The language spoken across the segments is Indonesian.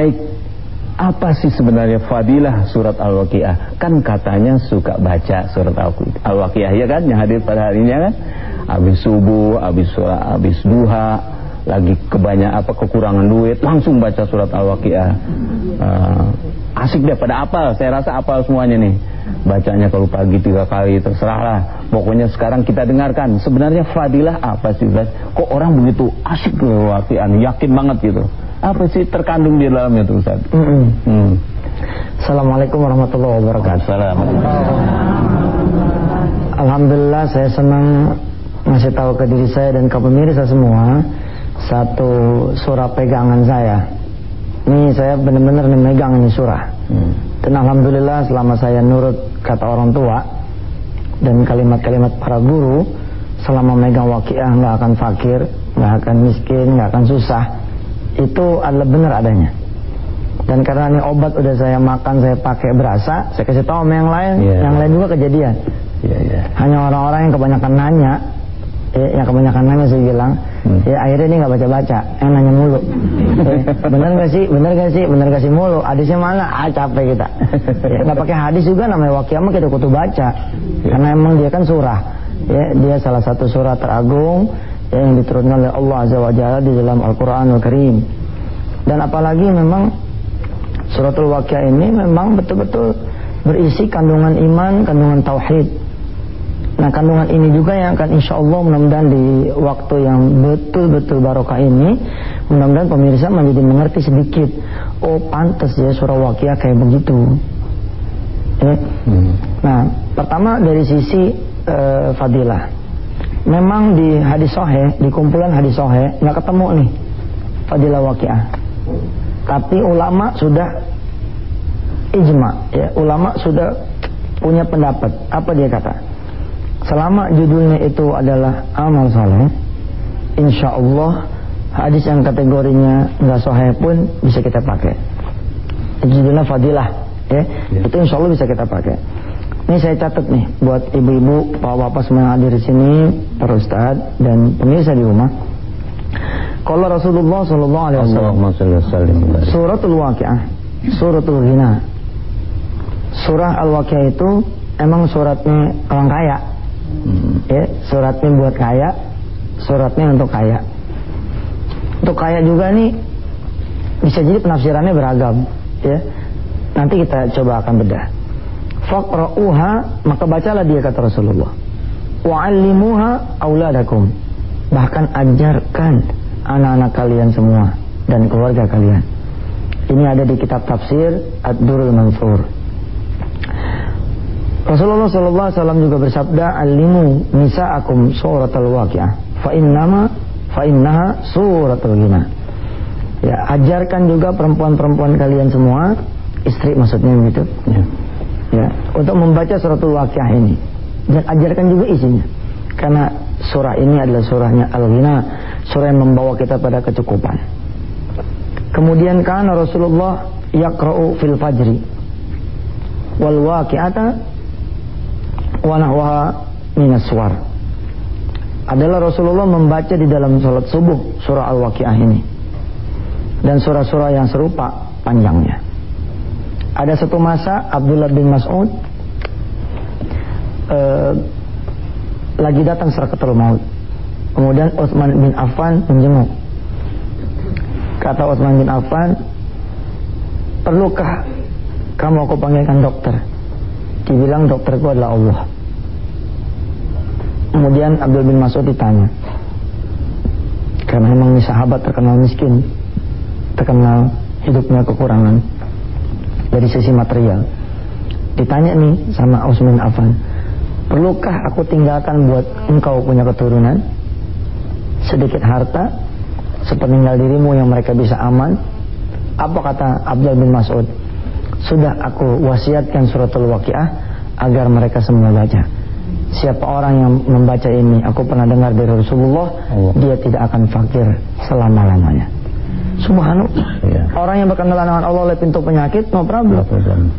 Baik, apa sih sebenarnya fadilah surat Al-Waqiah? Kan katanya suka baca surat Al-Waqiah, ya kan? Yang hadir pada hari ini kan? Habis subuh, habis duha, lagi kekurangan duit, langsung baca surat Al-Waqiah. Asik deh, pada apal. Saya rasa apal semuanya nih. Bacanya kalau pagi 3 kali, terserahlah. Pokoknya sekarang kita dengarkan sebenarnya fadilah apa sih, Ustaz? Kok orang begitu asik Al-Waqiah, yakin banget gitu. Apa sih terkandung di dalamnya tuh, Ustaz? Assalamualaikum warahmatullahi wabarakatuh. Alhamdulillah, saya senang ngasih tahu ke diri saya dan ke pemirsa semua satu surah pegangan saya. Ini saya benar-benar memegang ini surah. Dan alhamdulillah selama saya nurut kata orang tua dan kalimat-kalimat para guru, selama megang Waqiah nggak akan fakir, nggak akan miskin, nggak akan susah. Itu adalah benar adanya. Dan karena ini obat udah saya makan, saya pakai berasa, saya kasih tahu sama yang lain, yang lain juga kejadian. Hanya orang-orang yang kebanyakan nanya, yang kebanyakan nanya saya bilang, akhirnya ini nggak baca-baca, yang nanya mulu. Bener nggak sih, bener gak sih mulu. Hadisnya mana? Capek kita. Nggak pakai hadis juga, namanya Waqiah mah kita kudu baca, karena emang dia kan surah. Dia salah satu surah teragung yang diturunkan oleh Allah Azza wa Jalla di dalam Al-Quranul Karim. Dan apalagi memang suratul Waqiah ini memang betul-betul berisi kandungan iman, kandungan tauhid. Nah, kandungan ini juga yang akan insya Allah mudah-mudahan di waktu yang betul-betul barokah ini, mudah-mudahan pemirsa menjadi mengerti sedikit. Oh, pantas ya surah Waqiah kayak begitu. Nah, pertama dari sisi fadilah. Memang di hadis sahih, di kumpulan hadis sahih nggak ketemu nih fadilah Waqiah. Tapi ulama sudah ijma, ulama sudah punya pendapat. Apa dia kata? Selama judulnya itu adalah amal saleh, insya Allah hadis yang kategorinya nggak sahih pun bisa kita pakai. Judulnya fadilah, itu insya Allah bisa kita pakai. Ini saya catat nih buat ibu-ibu, bapak-bapak semua yang hadir di sini, para ustaz dan pemirsa di rumah. Kalau Rasulullah Sallallahu Alaihi Wasallam, suratul Waqiah, suratul Ghina, surah Al-Waqiah itu emang suratnya orang kaya. Suratnya buat kaya, suratnya untuk kaya. Untuk kaya juga nih bisa jadi penafsirannya beragam, Nanti kita coba akan bedah. Faqra'uha, maka bacalah dia kata Rasulullah. Wa'allimuha auladakum, bahkan ajarkan anak-anak kalian semua dan keluarga kalian. Ini ada di kitab tafsir Ad-Durrul Mansur. Rasulullah SAW juga bersabda, "Allimu nisa'akum suratul Waqiah, fa innaha suratul Ghina." Ajarkan juga perempuan-perempuan kalian semua, istri maksudnya begitu. Untuk membaca suratul Waqiah ini, dan ajarkan juga isinya. Karena surah ini adalah surahnya Al-Ghina, surah yang membawa kita pada kecukupan. Kemudian kana Rasulullah yaqra'u fil fajri wal waqi'ata wa nahwaha minas suwar. Adalah Rasulullah membaca di dalam salat subuh surah Al-Waqiah ini dan surah-surah yang serupa panjangnya. Ada satu masa Abdullah bin Mas'ud lagi datang sakaratul maut. Kemudian Utsman bin Affan menjenguk. Kata Utsman bin Affan, "Perlukah kamu aku panggilkan dokter?" Dibilang dokterku adalah Allah. Kemudian Abdul bin Mas'ud ditanya, karena memang ini sahabat terkenal miskin, terkenal hidupnya kekurangan dari sisi material. Ditanya nih sama Utsman bin Affan, "Perlukah aku tinggalkan buat engkau punya keturunan sedikit harta sepeninggal dirimu yang mereka bisa aman?" Apa kata Abdul bin Mas'ud? "Sudah aku wasiatkan suratul Waqiah agar mereka semua baca. Siapa orang yang membaca ini, aku pernah dengar dari Rasulullah, dia tidak akan fakir selama-lamanya." Subhanallah. Orang yang berkenalan dengan Allah lewat pintu penyakit, no problem.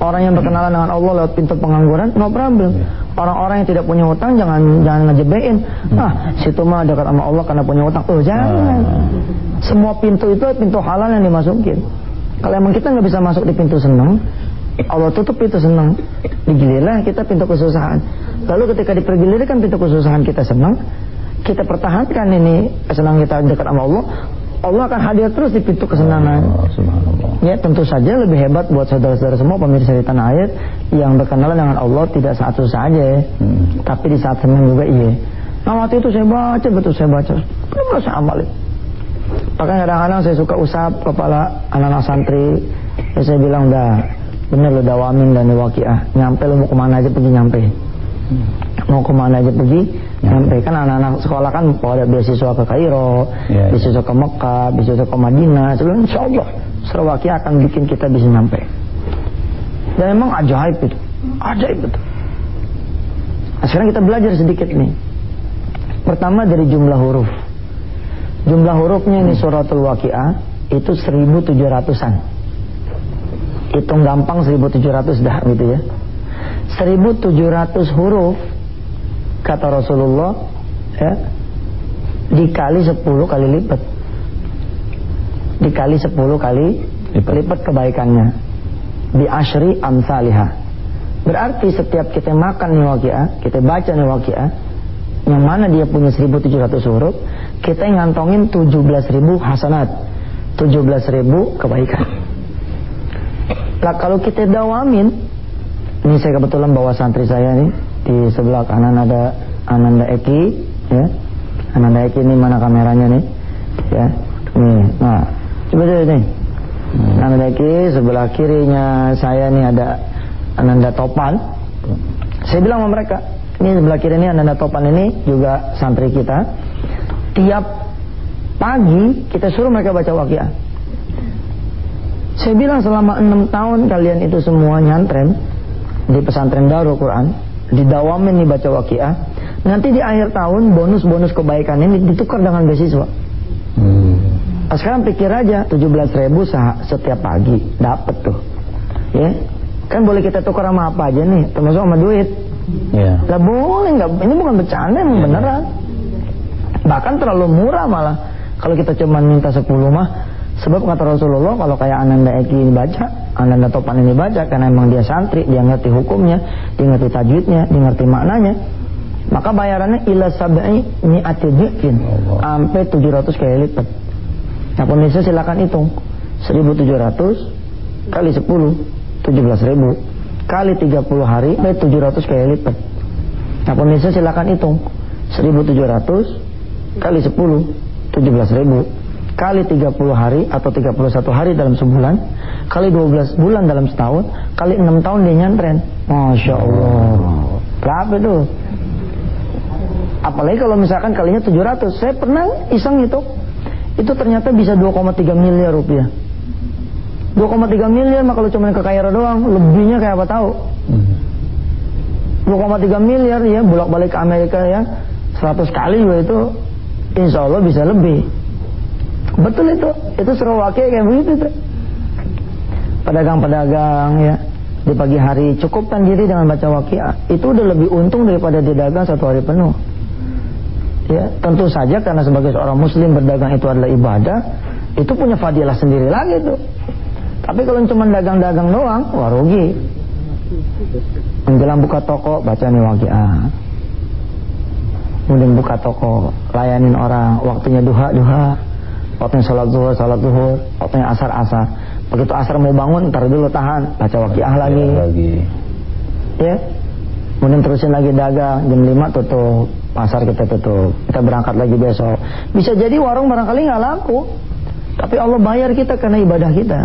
Orang yang berkenalan dengan Allah lewat pintu pengangguran, no problem. Orang-orang yang tidak punya hutang jangan ngejebein. Situ mah dekat sama Allah karena punya hutang. Jangan. Semua pintu itu pintu halal yang dimasukin. Kalau emang kita nggak bisa masuk di pintu senang, Allah tutup pintu senang, digilirlah kita pintu kesusahan. Lalu ketika dipergilirkan pintu kesusahan kita senang, kita pertahankan ini kesenangan kita dekat sama Allah, Allah akan hadir terus di pintu kesenangan. Ya, tentu saja lebih hebat buat saudara-saudara semua pemirsa di tanah air yang berkenalan dengan Allah tidak saat susah aja, tapi di saat senang juga iya. Nah waktu itu saya baca, betul saya baca, benar saya amalin. Bahkan kadang-kadang saya suka usap kepala anak-anak santri, ya saya bilang udah bener lo dawamin dan waqiah, nyampe lo mau kemana aja pergi nyampe, mau kemana aja pergi nyampe. Kan anak-anak sekolah kan pada beasiswa ke Kairo, beasiswa ke Mekah, beasiswa ke Madinah. Sebelum insya Allah surah waqiah akan bikin kita bisa nyampe. Dan emang ajaib itu, ajaib itu. Nah, sekarang kita belajar sedikit nih. Pertama dari jumlah huruf. Jumlah hurufnya ini suratul waqiah itu 1700-an. Hitung gampang 1700 dah gitu ya. 1700 huruf kata Rasulullah ya, dikali 10 kali lipat. Dikali 10 kali lipat kebaikannya. Bi asyri amsalihah. Berarti setiap kita makan nih waqiah, kita baca nih waqiah, yang mana dia punya 1700 huruf, kita ngantongin 17.000 hasanat, 17.000 kebaikan. Nah kalau kita dawamin, ini saya kebetulan bawa santri saya nih, di sebelah kanan ada Ananda Eki, ya. Ananda Eki ini mana kameranya nih, ya. Nih, nah coba deh nih. Ananda Eki, sebelah kirinya saya nih ada Ananda Topan. Saya bilang sama mereka, ini sebelah kiri ini Ananda Topan ini juga santri kita. Tiap pagi kita suruh mereka baca waqiah. Saya bilang selama 6 tahun kalian itu semua nyantren di pesantren Darul Quran, didawamin nih baca waqiah. Nanti di akhir tahun bonus-bonus kebaikan ini ditukar dengan beasiswa. Nah, sekarang pikir aja 17.000 setiap pagi dapat tuh, ya kan boleh kita tukar sama apa aja nih, termasuk sama duit. Lah boleh nggak? Ini bukan bercanda, emang beneran. Bahkan terlalu murah malah kalau kita cuma minta 10 mah. Sebab kata Rasulullah kalau kayak Ananda Eki ini baca, Ananda Topan ini baca, karena emang dia santri, dia ngerti hukumnya, dia ngerti tajwidnya, dia ngerti maknanya, maka bayarannya ila sab'i mi'ati dhi'fin, sampai 700 kali lipat. Nah pemirsa silakan hitung 1700 kali 10 17.000 kali 30 hari sampai 700 kali lipat. Nah pemirsa silakan hitung 1700 kali 10 17.000 kali 30 hari atau 31 hari dalam sebulan, kali 12 bulan dalam setahun, kali 6 tahun dia nyantren. Masya Allah, berapa itu? Apalagi kalau misalkan kalinya 700. Saya pernah iseng itu ternyata bisa 2,3 miliar rupiah. 2,3 miliar mah kalau cuma ke Kairo doang, lebihnya kayak apa tahu? 2,3 miliar ya, bolak-balik ke Amerika ya 100 kali juga itu insya Allah bisa lebih. Betul itu surah waqiah kayak begitu tuh. Pedagang-pedagang ya di pagi hari cukupkan diri dengan baca waqiah, itu udah lebih untung daripada dia dagang 1 hari penuh. Ya, tentu saja karena sebagai seorang muslim berdagang itu adalah ibadah, itu punya fadilah sendiri lagi tuh. Tapi kalau cuma dagang-dagang doang, wah rugi. Menjelang buka toko baca nih waqiah. Kemudian buka toko, layanin orang, waktunya duha, waktunya sholat zuhur, waktunya asar. Begitu asar mau bangun, ntar dulu tahan, baca waqiah lagi. Ya. Kemudian terusin lagi dagang, jam 5 tutup, pasar kita tutup, kita berangkat lagi besok. Bisa jadi warung barangkali nggak laku, tapi Allah bayar kita karena ibadah kita.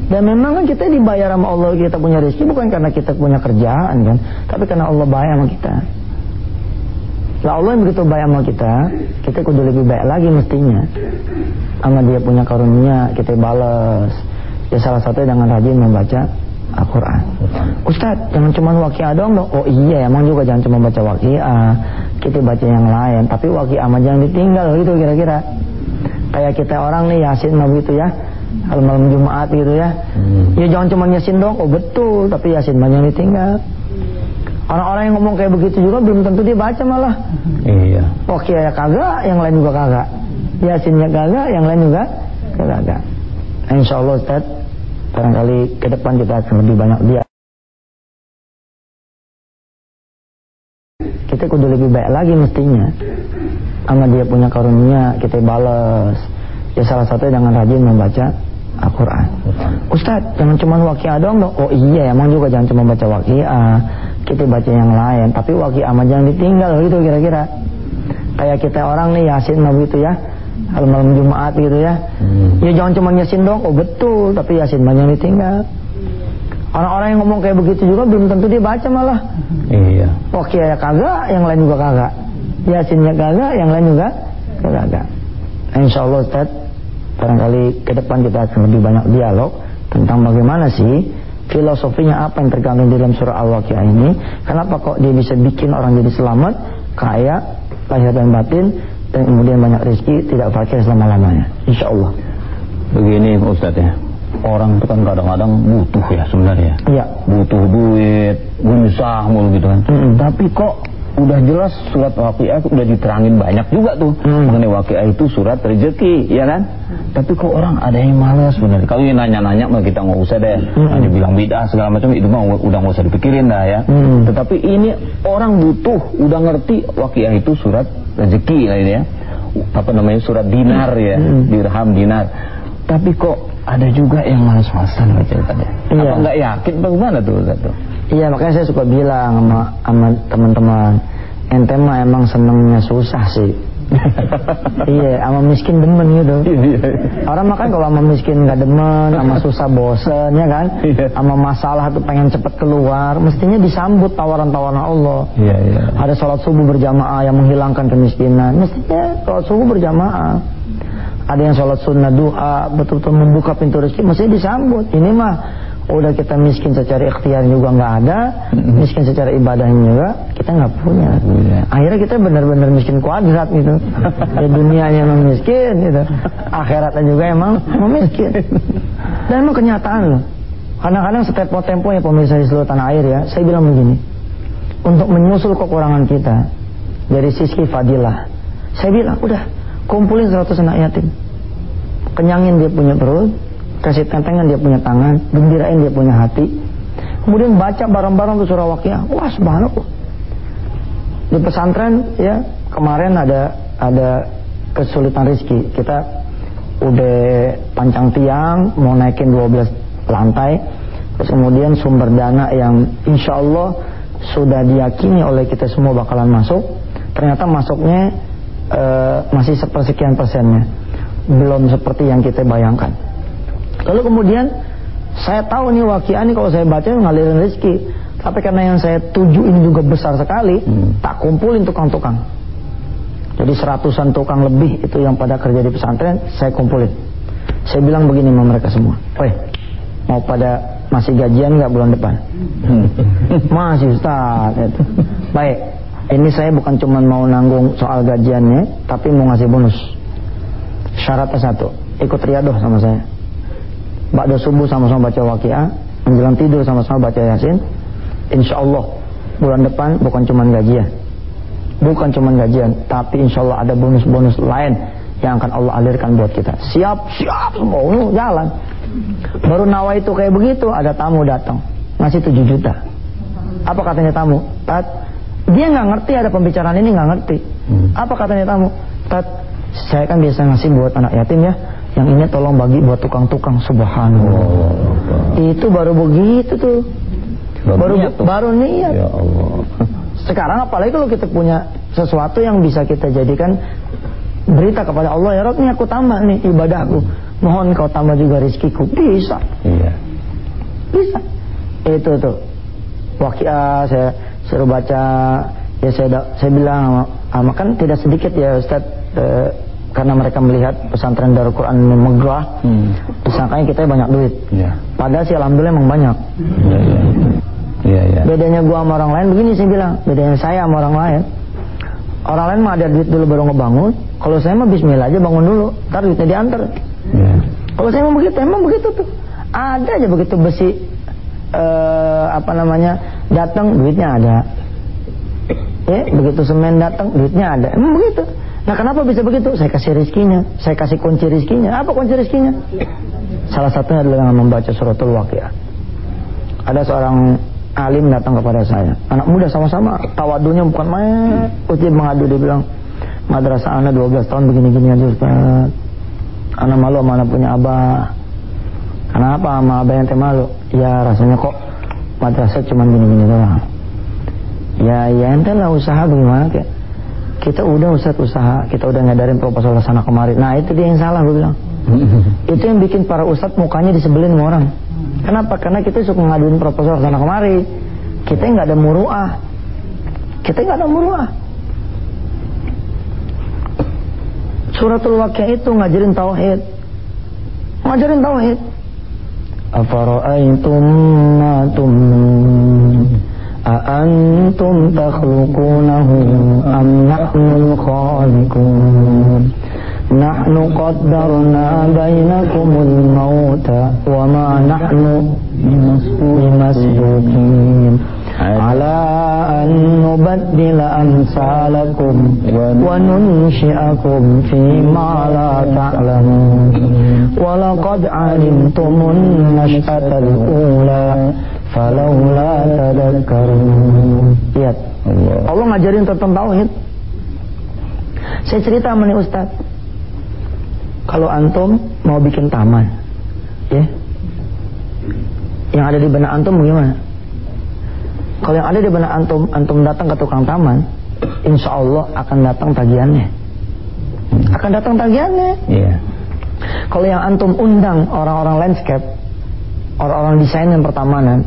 Dan memang kan kita dibayar sama Allah, kita punya rezeki bukan karena kita punya kerjaan kan, tapi karena Allah bayar sama kita. Lah Allah yang begitu baik sama kita kudu lebih baik lagi mestinya. Sama dia punya karunia, kita balas. Ya salah satunya dengan rajin membaca Al-Quran. Ustaz, jangan cuma waqiah doang dong. Oh iya, emang juga jangan cuma baca waqiah, kita baca yang lain. Tapi waqiah mah jangan ditinggal gitu kira-kira. Kayak kita orang nih Yasin mah gitu ya, kalau malam Jumat gitu ya. Ya jangan cuma Yasin dong. Oh betul, tapi Yasin mah jangan ditinggal. Orang-orang yang ngomong kayak begitu juga belum tentu dia baca malah. Iya. Waqiah ya kagak, yang lain juga kagak. Yasinnya kagak, yang lain juga kagak. Insya Allah Ustaz, barangkali ke depan kita akan lebih banyak dia. Kita kudu lebih baik lagi mestinya. Sama dia punya karunia kita balas. Ya salah satunya dengan rajin membaca Al-Quran. Ustadz, jangan cuma waqiah doang dong. Oh iya, emang juga jangan cuma baca waqiah. Kita baca yang lain. Tapi waqiah mah jangan ditinggal gitu kira-kira. Kayak kita orang nih Yasin mah begitu ya. Kalau malam Jumat gitu ya. Ya jangan cuma Yasin dong. Oh betul, tapi Yasin mah jangan ditinggal. Orang-orang yang ngomong kayak begitu juga belum tentu dia baca malah. Iya. Waqiah ya kagak, yang lain juga kagak. Yasinnya kagak, yang lain juga kagak. Insyaallah Ustaz, barangkali ke depan kita akan lebih banyak dialog tentang bagaimana sih filosofinya apa yang terkandung di dalam surah Al-Waqiah ini. Kenapa kok dia bisa bikin orang jadi selamat, kaya, lahir dan batin, dan kemudian banyak rezeki, tidak fakir selama-lamanya. Insyaallah. Begini Ustaz ya, orang itu kan kadang-kadang butuh ya sebenarnya. Iya. Butuh duit, gelisah mulu gitu kan. Tapi kok udah jelas surat Waqiah itu udah diterangin banyak juga tuh mengenai Waqiah itu surat rezeki, ya kan? Tapi kok orang ada yang malas sebenarnya. Kalau yang nanya-nanya mah kita nggak usah deh, hanya bilang bid'ah segala macam itu mah udah nggak usah dipikirin dah ya. Tetapi ini orang butuh, udah ngerti Waqiah itu surat rezeki lah ini ya. Apa namanya, surat dinar ya, dirham dinar. Tapi kok ada juga yang malas-malasan baca tadi. Apa nggak yakin bagaimana tuh Ustaz? Iya, makanya saya suka bilang sama teman-teman, ente mah emang senengnya susah sih. Iya, sama miskin demen gitu. Orang makan kalau sama miskin nggak demen, sama susah bosen ya kan, sama masalah tuh pengen cepet keluar, mestinya disambut tawaran-tawaran Allah. Ada sholat subuh berjamaah yang menghilangkan kemiskinan, mestinya sholat subuh berjamaah. Ada yang sholat sunnah duha betul-betul membuka pintu rezeki, mestinya disambut. Ini mah udah kita miskin secara ikhtiar juga nggak ada, miskin secara ibadahnya juga kita nggak punya. Akhirnya kita benar-benar miskin kuadrat gitu. Ya dunianya emang miskin gitu, akhiratnya juga emang miskin. Dan emang kenyataan loh. Kadang-kadang setiap tempo ya pemirsa di seluruh tanah air ya, saya bilang begini, untuk menyusul kekurangan kita dari sisi fadilah, saya bilang udah kumpulin 100 anak yatim, kenyangin dia punya perut, kasih tentengan dia punya tangan, gembirain dia punya hati, kemudian baca bareng-bareng tuh surah Waqiah. Wah subhanallah. Di pesantren ya kemarin ada kesulitan rezeki, kita udah pancang tiang mau naikin 12 lantai, terus kemudian sumber dana yang insya Allah sudah diyakini oleh kita semua bakalan masuk, ternyata masuknya masih sepersekian persennya, belum seperti yang kita bayangkan. Lalu kemudian saya tahu nih Waqiah ini kalau saya baca ngalirin rezeki, tapi karena yang saya tuju ini juga besar sekali, tak kumpulin tukang-tukang. Jadi 100-an tukang lebih itu yang pada kerja di pesantren saya kumpulin. Saya bilang begini sama mereka semua, mau pada masih gajian nggak bulan depan? Masih Ustaz. Baik, ini saya bukan cuma mau nanggung soal gajiannya, tapi mau ngasih bonus. Syaratnya satu, ikut riadoh sama saya. Ba'da subuh sama-sama baca Waqiah, menjelang tidur sama-sama baca Yasin. Insya Allah bulan depan bukan cuma gajian, tapi insya Allah ada bonus-bonus lain yang akan Allah alirkan buat kita. Siap semua jalan. Baru nawa itu kayak begitu, ada tamu datang ngasih 7 juta. Apa katanya tamu? Tat, dia nggak ngerti ada pembicaraan ini, nggak ngerti. Apa katanya tamu? Tat, saya kan biasa ngasih buat anak yatim ya, yang ini tolong bagi buat tukang-tukang. Subhanallah. Itu baru begitu tuh. Baru niat. Ya Allah. Sekarang apalagi kalau kita punya sesuatu yang bisa kita jadikan berita kepada Allah, ya Rabb, ini aku tambah nih ibadahku, mohon kau tambah juga rezekiku. Bisa. Iya. Bisa. Itu tuh Waqiah saya suruh baca, ya saya bilang sama kan tidak sedikit ya Ustaz, karena mereka melihat pesantren Darul Quran ini megah, disangkanya kita banyak duit. Padahal sih alhamdulillah emang banyak. Bedanya gua sama orang lain begini, saya bilang, bedanya saya sama orang lain. Orang lain mah ada duit dulu baru ngebangun. Kalau saya mah bismillah aja bangun dulu, ntar duitnya diantar. Kalau saya mah begitu, emang begitu tuh. Ada aja begitu besi datang duitnya ada. Ya, begitu semen datang duitnya ada. Emang begitu. Nah, kenapa bisa begitu? Saya kasih rezekinya, saya kasih kunci rezekinya. Apa kunci rezekinya? Salah satunya adalah dengan membaca suratul Waqiah. Ada seorang alim datang kepada saya, anak muda sama-sama, tawadunya bukan main. Dia mengadu, dia bilang, madrasah anak 12 tahun begini-gini aja Ustaz. Anak malu sama anak punya abah. Kenapa sama abah yang malu? Ya rasanya kok madrasah cuma gini-gini doang. Ya ente lah usaha bagaimana kayak. Kita udah Ustaz usaha, kita udah ngadarin proposal sana kemari. Nah itu dia yang salah, gue bilang. Itu yang bikin para ustadz mukanya disebelin sama orang. Kenapa? Karena kita suka ngaduin proposal sana kemari. Kita nggak ada muruah. Suratul Waqiah itu ngajarin tauhid. Afara'aitum ma tumnun a'antum takhluqunahu am nahnul khaliqun. Nahnu qaddarna bainakumul mauta wa ma nahnu bimasbuqin ala an nubaddila amsalakum wa nunshi'akum fi ma la ta'lamun wa laqad 'alimtumun nash'atal ula falawla tadhakkarun. Lihat, Allah ngajarin tentang tauhid. Saya cerita sama nih Ustaz, kalau antum mau bikin taman, ya, yang ada di benak antum bagaimana? Kalau yang ada di benak antum datang ke tukang taman, insya Allah akan datang tagihannya. Yeah. Kalau yang antum undang orang-orang landscape, orang-orang desain dan pertamanan,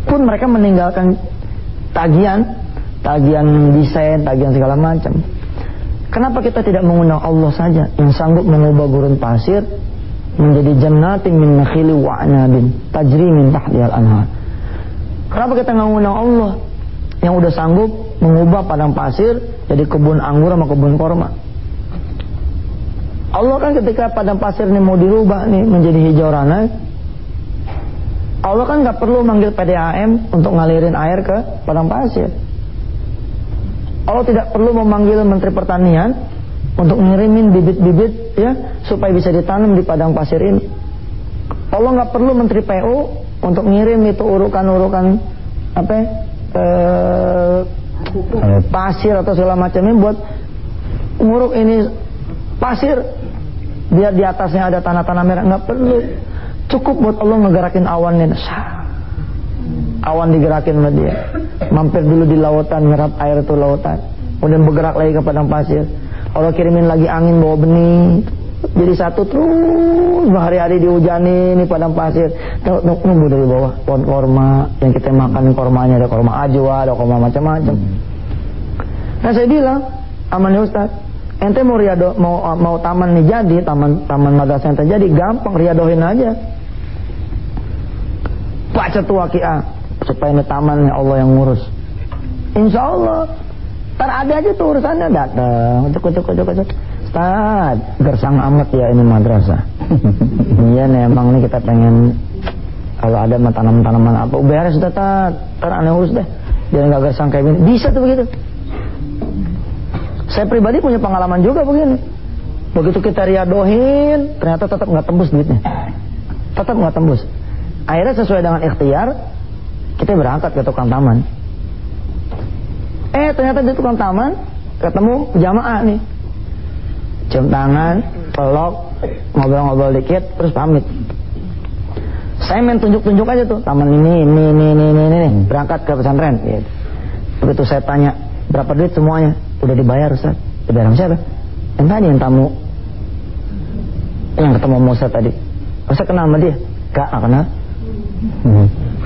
pun mereka meninggalkan tagihan desain, tagihan segala macam. Kenapa kita tidak mengundang Allah saja yang sanggup mengubah gurun pasir menjadi jannatin min nakhili wa anabin tajri min tahtihal anhar? Kenapa kita nggak mengundang Allah yang udah sanggup mengubah padang pasir jadi kebun anggur sama kebun korma? Allah kan ketika padang pasir ini mau dirubah nih menjadi hijau ranai, Allah kan nggak perlu manggil PDAM untuk ngalirin air ke padang pasir. Allah tidak perlu memanggil Menteri Pertanian untuk ngirimin bibit-bibit ya supaya bisa ditanam di padang pasir ini. Allah nggak perlu Menteri PU untuk ngirim itu urukan-urukan pasir atau segala macamnya buat nguruk ini pasir biar di atasnya ada tanah-tanah merah. Nggak perlu. Cukup buat Allah ngegerakin awannya. Awan digerakin sama dia, mampir dulu di lautan, nyerap air itu lautan, kemudian bergerak lagi ke padang pasir. Allah kirimin lagi angin bawa benih, jadi satu terus berhari-hari dihujani nih padang pasir. Nunggu dari bawah pohon korma yang kita makan, kormanya ada korma ajwa, ada korma macam-macam. Nah saya bilang, aman Ustaz, ente mau riado, mau taman nih jadi, taman madrasah yang terjadi, gampang riadohin aja. Baca tuh Waqiah supaya ini taman Allah yang ngurus. Insya Allah ntar ada aja tuh urusannya. Datang cuk. Ustaz, gersang amat ya ini madrasah. Iya nih emang nih kita pengen kalau ada tanaman-tanaman apa beres sudah ntar aneh urus deh biar gak gersang kayak gini. Bisa tuh begitu. Saya pribadi punya pengalaman juga begini. Begitu kita riadohin ternyata tetap gak tembus duitnya. Akhirnya sesuai dengan ikhtiar kita berangkat ke tukang taman. Ternyata di tukang taman ketemu jamaah nih, cium tangan, peluk, ngobrol-ngobrol dikit, terus pamit. Saya main tunjuk-tunjuk aja tuh taman ini, berangkat ke pesantren. Gitu. Begitu saya tanya berapa duit semuanya, udah dibayar Ustaz. Dibayar sama siapa? Yang tadi yang tamu, yang ketemu Musa tadi. Ustaz kenal sama dia? Gak kenal.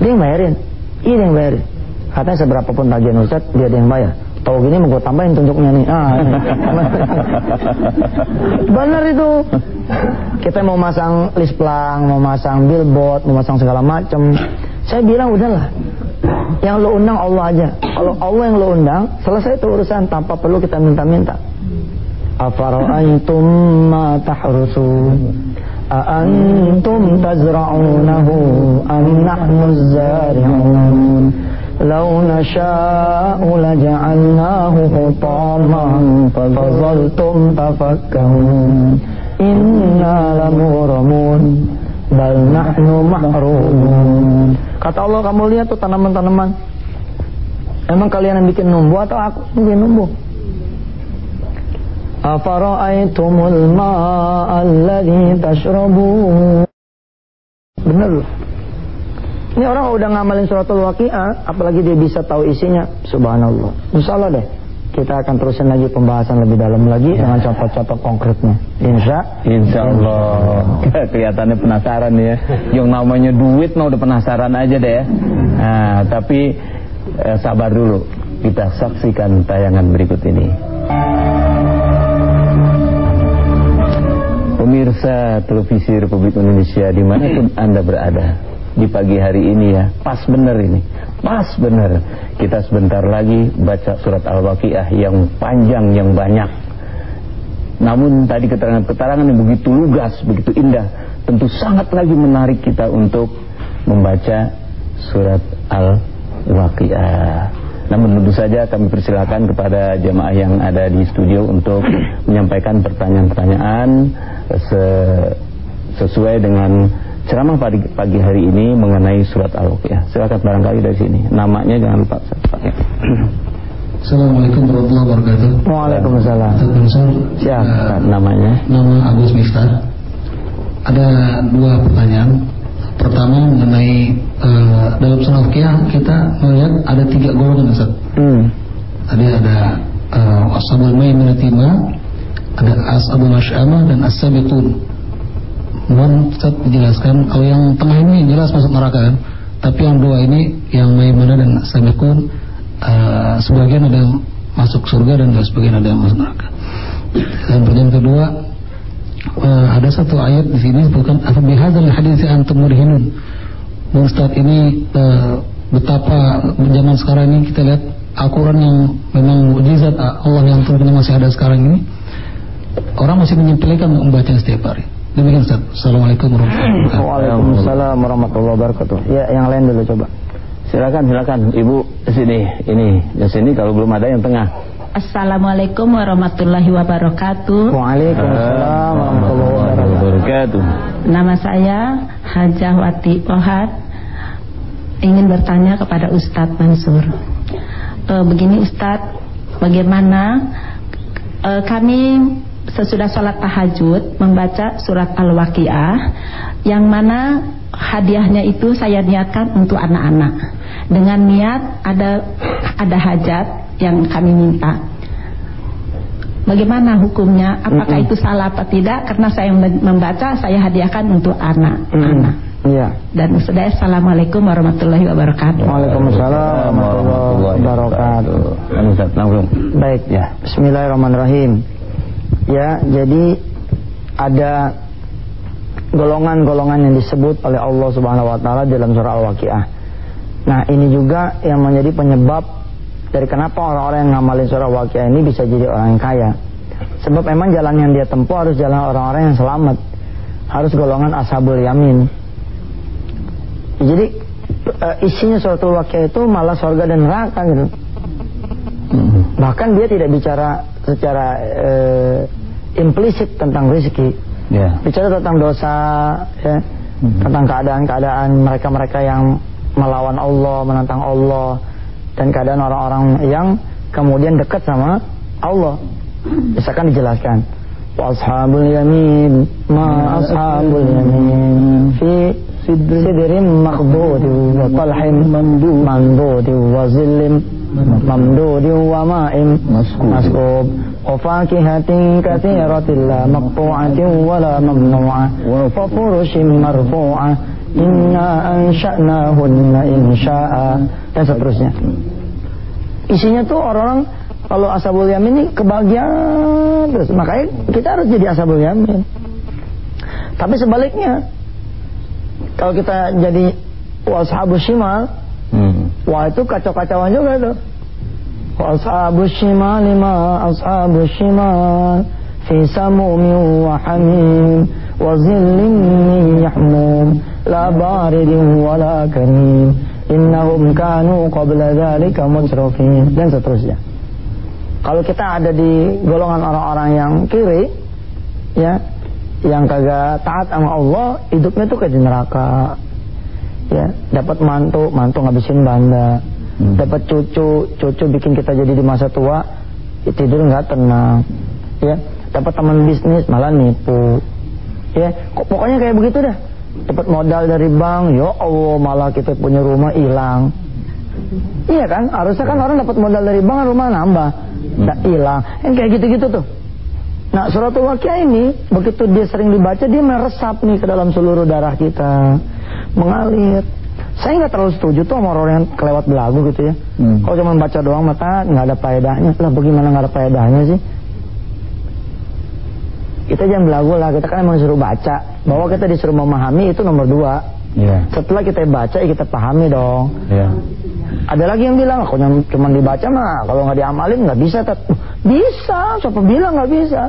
Dia yang bayarin. Iya dia yang bayarin. Katanya seberapapun tagihan Ustaz dia yang bayar. Tahu gini mau gue tambahin tunjuknya nih. Bener itu. Kita mau masang list plang, mau masang billboard, mau masang segala macam. Saya bilang udahlah. Yang lo undang Allah aja. Kalau Allah yang lo undang, selesai itu urusan tanpa perlu kita minta-minta. Afara'aitum ma tahrusun أأنتم تزرعونه أم نحن الزارعون لو نشاء لجعلناه حطاما فظلتم تفكهون إنا لمغرمون bal nahnu mahrumun. Kata Allah, kamu lihat tuh tanaman-tanaman. Emang kalian yang bikin numbuh atau aku yang bikin numbuh? Afara'aitumul ma'a alladhi tashrabun. Bener loh. Ini orang udah ngamalin suratul Waqiah, apalagi dia bisa tahu isinya. Subhanallah. Insyaallah deh kita akan terusin lagi pembahasan lebih dalam lagi dengan contoh-contoh konkretnya. Insyaallah. Kelihatannya penasaran ya. Yang namanya duit udah penasaran aja deh ya. Nah, tapi sabar dulu. Kita saksikan tayangan berikut ini. Pemirsa televisi Republik Indonesia dimanapun Anda berada, di pagi hari ini ya, pas bener ini, pas bener. Kita sebentar lagi baca surat Al-Waqiah yang panjang, yang banyak. Namun tadi keterangan-keterangan yang begitu lugas, begitu indah, tentu sangat lagi menarik kita untuk membaca surat Al-Waqiah. Namun tentu saja kami persilakan kepada jemaah yang ada di studio untuk menyampaikan pertanyaan-pertanyaan sesuai dengan ceramah pagi hari ini mengenai surat Al-Waqiah. Silakan barangkali dari sini. Namanya jangan lupa pakai. Assalamualaikum warahmatullahi wabarakatuh. Waalaikumsalam. Siapa namanya? Nama Agus Miftah. Ada dua pertanyaan. Pertama mengenai dalam surah Al-Waqiah kita melihat ada 3 golongan, Ustaz. Tadi ada ashabul maimanati ma, ada ashabul masy'amah dan as-sabiqun. Mohon Ustaz dijelaskan, kalau yang tengah ini jelas masuk neraka kan, tapi yang dua ini yang maimanah dan as-sabiqun sebagian ada yang masuk surga dan sebagian ada yang masuk neraka. Dan pertanyaan kedua, ada satu ayat di sini bukan apa bihadzal hadits antum mudhinun. Ustaz, ini betapa zaman sekarang ini kita lihat Al-Quran yang memang mukjizat Allah yang tentunya masih ada sekarang ini, orang masih menyepelekan membaca setiap hari. Demikian Ustaz. Assalamualaikum warahmatullahi wabarakatuh. Waalaikumsalam warahmatullahi wabarakatuh. Ya, yang lain dulu coba. Silakan Ibu sini. Ini di sini kalau belum ada yang tengah. Assalamualaikum warahmatullahi wabarakatuh. Waalaikumsalam warahmatullahi wabarakatuh. Nama saya Hajah Wati Ohad. Ingin bertanya kepada Ustadz Mansur. Begini Ustadz, bagaimana kami sesudah sholat tahajud membaca surat Al-Waqiah, yang mana hadiahnya itu saya niatkan untuk anak-anak dengan niat ada hajat yang kami minta. Bagaimana hukumnya? Apakah itu salah atau tidak? Karena saya membaca, saya hadiahkan untuk anak-anak. Iya. Dan sudah. Assalamualaikum warahmatullahi wabarakatuh. Waalaikumsalam warahmatullahi wabarakatuh. Langsung. Baik ya. Bismillahirrahmanirrahim. Ya, jadi ada golongan-golongan yang disebut oleh Allah Subhanahu wa taala dalam surah Al-Waqiah. Nah, ini juga yang menjadi penyebab dari kenapa orang-orang yang ngamalin surah Al-Waqiah ini bisa jadi orang yang kaya. Sebab memang jalan yang dia tempuh harus jalan orang-orang yang selamat. Harus golongan ashabul yamin. Jadi isinya surat Al-Waqiah itu malah surga dan neraka gitu. Bahkan dia tidak bicara secara implisit tentang rezeki. Bicara tentang dosa, ya, tentang keadaan-keadaan mereka-mereka yang melawan Allah, menentang Allah, dan keadaan orang-orang yang kemudian dekat sama Allah. Misalkan dijelaskan, wa ashabul yamin ma ashabul yamin fi sidrin makhdud wa talhin mandud wa zillim mamdud wa ma'in maskub wa fakihatin katsiratin la maqtu'atin wa la mamnu'ah wa furushin marfu'ah inna ansha'nahunna insya'a, dan seterusnya. Isinya tuh orang-orang kalau ashabul yamin ini kebahagiaan terus. Makanya kita harus jadi ashabul yamin. Tapi sebaliknya, kalau kita jadi ashabus shimal, wah itu kacau-kacauan juga tuh. Ashabus shimal lima ashabus shimal fi samumin wa hamim wa zillin min yahmum la baridin wa la karim innahum kanu qabla dhalika mutrafin, dan seterusnya. Kalau kita ada di golongan orang-orang yang kiri, ya, yang kagak taat sama Allah, hidupnya tuh kayak di neraka. Ya, dapat mantu ngabisin banda. Dapat cucu bikin kita jadi di masa tua tidur nggak tenang. Ya, dapat teman bisnis malah nipu. Ya, pokoknya kayak begitu dah. Dapat modal dari bank, ya Allah malah kita punya rumah hilang. Iya kan? Harusnya kan orang dapat modal dari bank, rumah nambah, hilang. Yang kayak gitu-gitu tuh. Nah, Suratul Waqiah ini begitu dia sering dibaca, dia meresap nih ke dalam seluruh darah kita, mengalir. Saya nggak terlalu setuju tuh sama orang yang kelewat belagu gitu ya. Kalau cuma baca doang mata nggak ada faedahnya. Lah bagaimana nggak ada faedahnya sih? Kita jangan belagu lah, kita kan emang disuruh baca. Bahwa kita disuruh memahami itu nomor 2. Setelah kita baca ya kita pahami dong. Ada lagi yang bilang, aku cuma dibaca mah kalau nggak diamalin nggak bisa. Bisa, siapa bilang nggak bisa?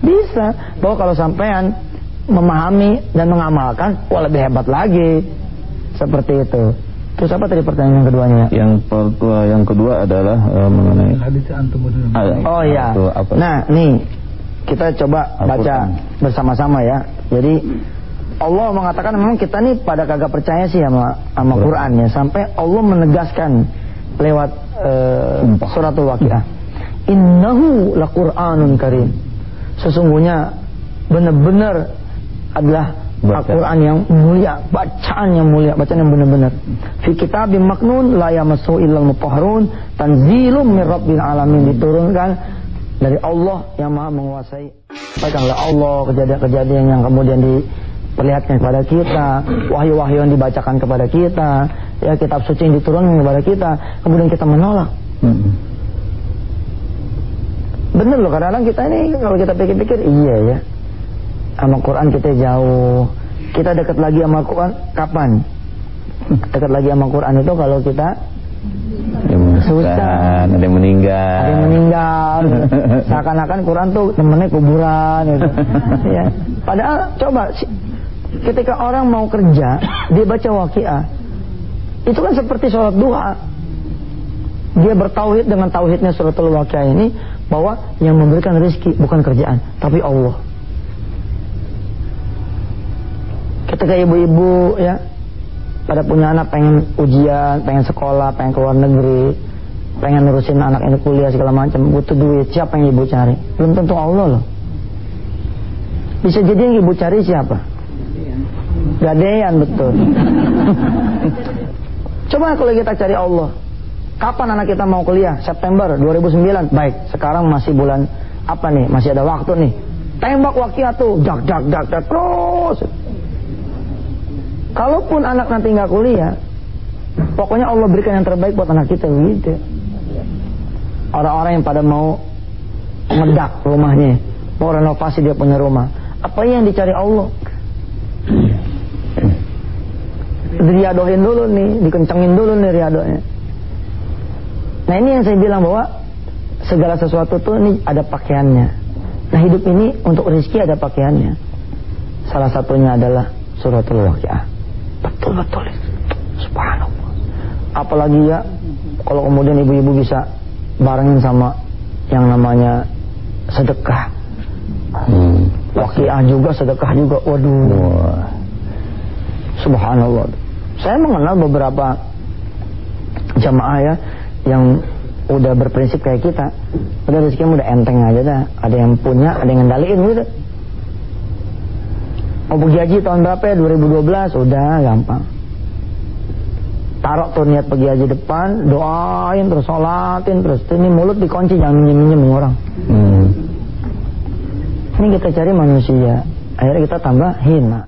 Bisa. Bahwa kalau sampean memahami dan mengamalkan, wah lebih hebat lagi. Seperti itu. Terus apa tadi pertanyaan yang keduanya? Yang kedua adalah mengenai oh iya. Nah nih kita coba baca bersama-sama ya. Jadi Allah mengatakan memang kita nih pada kagak percaya sih sama Quran ya, sampai Allah menegaskan lewat Suratul Waqiah, innahu laqur'anun karim. Sesungguhnya benar-benar adalah Al-Quran yang mulia, bacaan yang mulia, bacaan yang benar-benar. Fi kitabim maknun la yamassu illal mutahharun, tanzilum mir rabbil alamin, diturunkan dari Allah yang Maha menguasai. Baiklah Allah kejadian-kejadian yang kemudian diperlihatkan kepada kita, wahyu-wahyu yang dibacakan kepada kita, ya kitab suci yang diturunkan kepada kita, kemudian kita menolak. Bener loh, kadang-kadang kita ini kalau kita pikir-pikir, iya ya, sama Quran kita jauh. Kita dekat lagi sama Quran kapan? Dekat lagi sama Quran itu kalau kita susah, ada yang meninggal. Seakan-akan Quran tuh temennya kuburan gitu. Ya. Padahal coba ketika orang mau kerja, dia baca Waqiah, itu kan seperti sholat duha. Dia bertauhid dengan tauhidnya Suratul Waqiah ini, bahwa yang memberikan rezeki bukan kerjaan, tapi Allah. Ketika ibu-ibu ya pada punya anak pengen ujian, pengen sekolah, pengen keluar negeri, pengen nerusin anak ini kuliah segala macam, butuh duit, siapa yang ibu cari? Belum tentu Allah loh. Bisa jadi yang ibu cari siapa? Gadean, betul. Coba kalau kita cari Allah, kapan anak kita mau kuliah? September 2009. Baik, sekarang masih bulan apa nih? Masih ada waktu nih. Tembak Waqiah tuh, jak terus. Kalaupun anak nanti nggak kuliah, pokoknya Allah berikan yang terbaik buat anak kita gitu. Orang-orang yang pada mau ngedak rumahnya, mau renovasi dia punya rumah, apa yang dicari Allah? Diriadohin dulu nih, dikencengin dulu nih riadonya. Nah ini yang saya bilang bahwa segala sesuatu tuh nih ada pakaiannya. Nah hidup ini untuk rezeki ada pakaiannya. Salah satunya adalah Suratul Waqiah. Betul-betul itu. Subhanallah. Apalagi ya kalau kemudian ibu-ibu bisa barengin sama yang namanya sedekah. Waqiah juga, sedekah juga. Waduh. Subhanallah. Saya mengenal beberapa jamaah ya yang udah berprinsip kayak kita. Udah rezekinya udah enteng aja dah. Ada yang punya, ada yang ngendaliin gitu. Mau pergi haji tahun berapa ya? 2012. Udah gampang. Taruh tuh niat pergi haji depan, doain terus, sholatin terus. Ini mulut dikunci, jangan minjem-minjem orang. Ini kita cari manusia, akhirnya kita tambah hina.